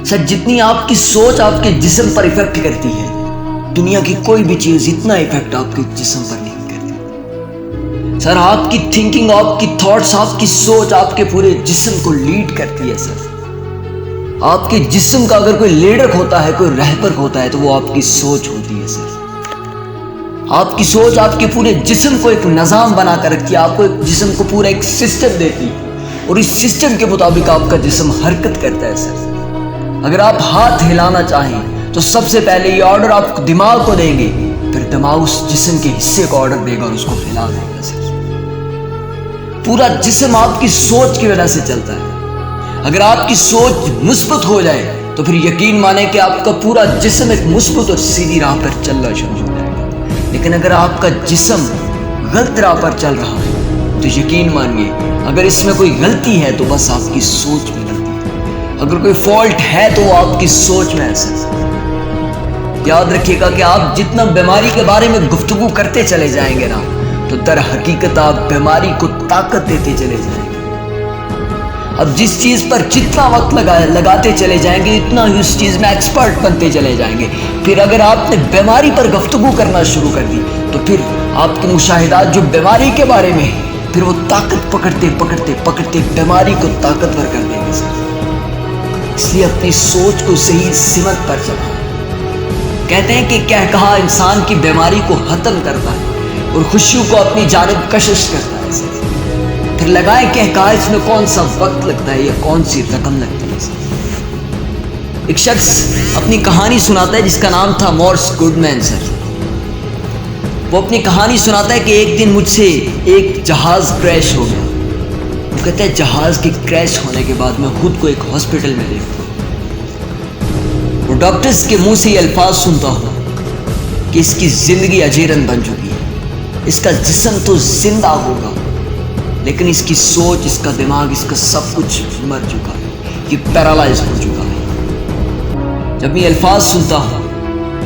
سر جتنی آپ کی سوچ آپ کے جسم پر افیکٹ کرتی ہے، دنیا کی کوئی بھی چیز اتنا افیکٹ آپ کے جسم پر نہیں کرتی سر۔ آپ کی تھنکنگ، آپ کی تھاٹس، آپ کی سوچ آپ کے پورے جسم کو لیڈ کرتی ہے سر۔ آپ کے جسم کا اگر کوئی لیڈر ہوتا ہے، کوئی رہبر ہوتا ہے، تو وہ آپ کی سوچ ہوتی ہے سر۔ آپ کی سوچ آپ کے پورے جسم کو ایک نظام بنا کر رکھتی ہے، آپ کو ایک جسم کو پورا ایک سسٹم دیتی ہے، اور اس سسٹم کے مطابق آپ کا جسم حرکت کرتا ہے سر۔ اگر آپ ہاتھ ہلانا چاہیں تو سب سے پہلے یہ آرڈر آپ دماغ کو دیں گے، پھر دماغ اس جسم کے حصے کو آرڈر دے گا اور اس کو ہلا دے گا سر۔ پورا جسم آپ کی سوچ کی وجہ سے چلتا ہے۔ اگر آپ کی سوچ مثبت ہو جائے تو پھر یقین مانیں کہ آپ کا پورا جسم ایک مثبت اور سیدھی راہ پر چلنا شروع ہو جائے گا۔ لیکن اگر آپ کا جسم غلط راہ پر چل رہا ہے تو یقین مانیے اگر اس میں کوئی غلطی ہے تو بس آپ کی سوچ میں غلطی ہے، اگر کوئی فالٹ ہے تو وہ آپ کی سوچ میں ہے سر۔ یاد رکھیے گا کہ آپ جتنا بیماری کے بارے میں گفتگو کرتے چلے جائیں گے نا، تو در حقیقت آپ بیماری کو طاقت دیتے چلے جائیں گے۔ اب جس چیز پر جتنا وقت لگاتے چلے جائیں گے، اتنا ہی اس چیز میں ایکسپرٹ بنتے چلے جائیں گے۔ پھر اگر آپ نے بیماری پر گفتگو کرنا شروع کر دی تو پھر آپ کے مشاہدات جو بیماری کے بارے میں ہیں، پھر وہ طاقت پکڑتے پکڑتے پکڑتے بیماری کو طاقتور کر دیں گے سر۔ اس لیے اپنی سوچ کو صحیح سمت پر چلائیں۔ کہتے ہیں کہ کہہ کہا انسان کی بیماری کو ختم کرتا ہے اور خوشیوں کو اپنی جانب کشش کرتا ہے سر۔ پھر لگائیں کہہ کہا اس میں کون سا وقت لگتا ہے یا کون سی رقم لگتی ہے سر۔ ایک شخص اپنی کہانی سناتا ہے جس کا نام تھا مورس گڈ مین سر۔ وہ اپنی کہانی سناتا ہے کہ ایک دن مجھ سے ایک جہاز کریش ہو گیا۔ وہ کہتا ہے جہاز کے کریش ہونے کے بعد میں خود کو ایک ہاسپٹل میں دیکھتا ہوں، اور ڈاکٹرز کے منہ سے یہ الفاظ سنتا ہوں کہ اس کی زندگی اجیرن بن چکی ہے، اس کا جسم تو زندہ ہوگا لیکن اس کی سوچ، اس کا دماغ، اس کا سب کچھ مر چکا ہے، یہ پیرالائز ہو چکا ہے۔ جب یہ الفاظ سنتا ہوں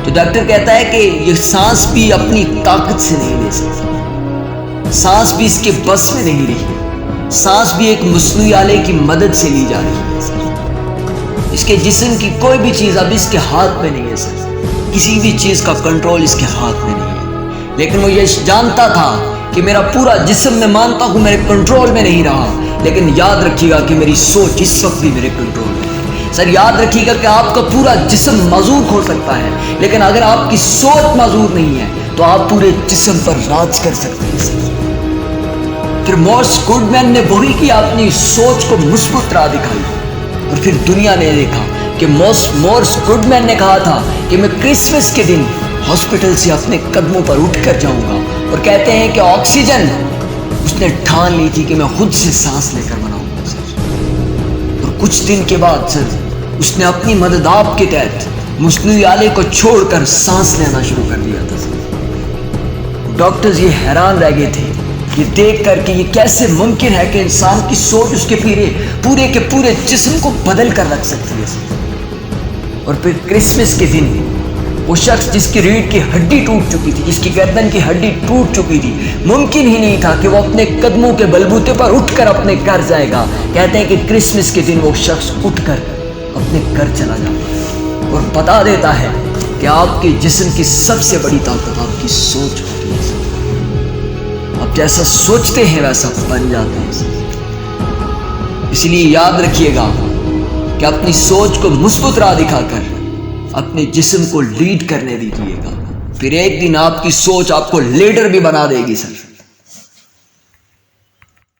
تو ڈاکٹر کہتا ہے کہ یہ سانس بھی اپنی طاقت سے نہیں لے سکتا، سانس بھی اس کے بس میں نہیں رہی، سانس بھی ایک مصنوعی آلے کی مدد سے لی جا رہی ہے سر۔ اس کے جسم کی کوئی بھی چیز اب اس کے ہاتھ میں نہیں ہے سر، کسی بھی چیز کا کنٹرول اس کے ہاتھ میں نہیں ہے۔ لیکن وہ یہ جانتا تھا کہ میرا پورا جسم، میں مانتا ہوں میرے کنٹرول میں نہیں رہا، لیکن یاد رکھیے گا کہ میری سوچ اس وقت بھی میرے کنٹرول میں ہے سر۔ یاد رکھیے گا کہ آپ کا پورا جسم معذور ہو سکتا ہے، لیکن اگر آپ کی سوچ معذور نہیں ہے تو آپ پورے جسم پر راج کر سکتے ہیں سر۔ پھر مورس گڈ مین نے وہی کیا، اپنی سوچ کو مثبت راہ دکھائی، اور پھر دنیا نے دیکھا کہ مورس گڈ مین نے کہا تھا کہ میں کرسمس کے دن ہاسپٹل سے اپنے قدموں پر اٹھ کر جاؤں گا، اور کہتے ہیں کہ آکسیجن اس نے ٹھان لی تھی کہ میں خود سے سانس لے کر بناؤں گا سر۔ اور کچھ دن کے بعد سر اس نے اپنی مدد آپ کے تحت مصنوعی آلے کو چھوڑ کر سانس لینا شروع کر دیا تھا سر۔ ڈاکٹرز یہ حیران رہ گئے تھے یہ دیکھ کر کہ یہ کیسے ممکن ہے کہ انسان کی سوچ اس کے پورے کے پورے جسم کو بدل کر رکھ سکتی ہے سر۔ اور پھر کرسمس کے دن وہ شخص جس کی ریڑھ کی ہڈی ٹوٹ چکی تھی، جس کی گردن کی ہڈی ٹوٹ چکی تھی، ممکن ہی نہیں تھا کہ وہ اپنے قدموں کے بلبوتے پر اٹھ کر اپنے گھر جائے گا۔ کہتے ہیں کہ کرسمس کے دن وہ شخص اٹھ کر اپنے گھر چلا جاتا ہے اور بتا دیتا ہے کہ آپ کے جسم کی سب سے بڑی طاقت آپ کی سوچ ہوتی ہے سر۔ آپ جیسا سوچتے ہیں ویسا بن جاتے ہیں سر۔ اس لیے یاد رکھیے گا کہ اپنی سوچ کو مثبت راہ دکھا کر اپنے جسم کو لیڈ کرنے دیجیے گا، پھر ایک دن آپ کی سوچ آپ کو لیڈر بھی بنا دے گی سر۔